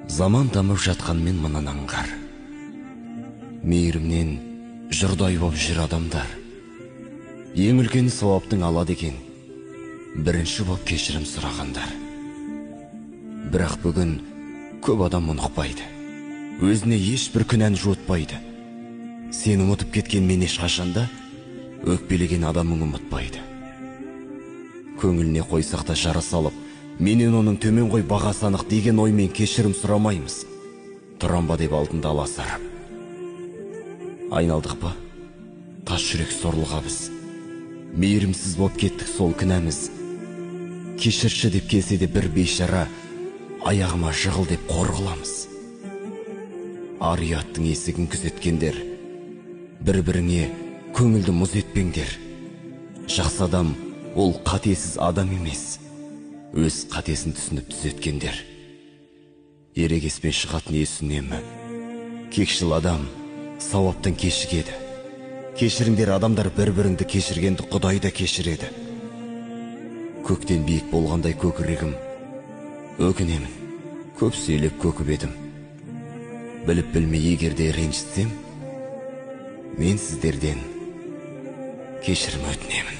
Заман дамып жатқанмен мынан аңғар. Мейірімнен жұрдай боп жүр адамдар. Ең үлкен сауаптың алады екен, бірінші боп кешірім сұрағандар. Бірақ бүгін көп адам ұнықпайды. Өзіне ешбір күнән жуытпайды. Сені ұмытып кеткен мен ешқашанда өкпелеген адамың ұмытпайды. Көңіліне қойсақ та жара салып, менен оның төмен қой бағасы анық деген оймен кешірім сұрамаймыз. Тұрам ба деп алдында аласарып. Айналдық па? Тас жүрек сорлыға біз. Мейірімсіз боп кеттік сол кінәміз. Кешірші деп келсе де бір бейшара, аяғыма жығыл деп қор қыламыз. Ар ұяттың есігін күзеткендер, бір-біріңе көңілді мұз етпеңдер. Жақсы адам ол қатесіз адам емес, өз қатесін түсініп түзеткендер. Ерегеспен шығатын есі үнемі. Кекшіл адам сауаптан кешігеді. Кешіріңдер адамдар, бір-біріңді кешіргенді Құдай да кешіреді. Көктен биік болғандай көкірегім, өкінемін, көп сөйлеп көкіп едім. Біліп-білмей егерде ренжітсем, мен сіздерден кешірім өтінемін.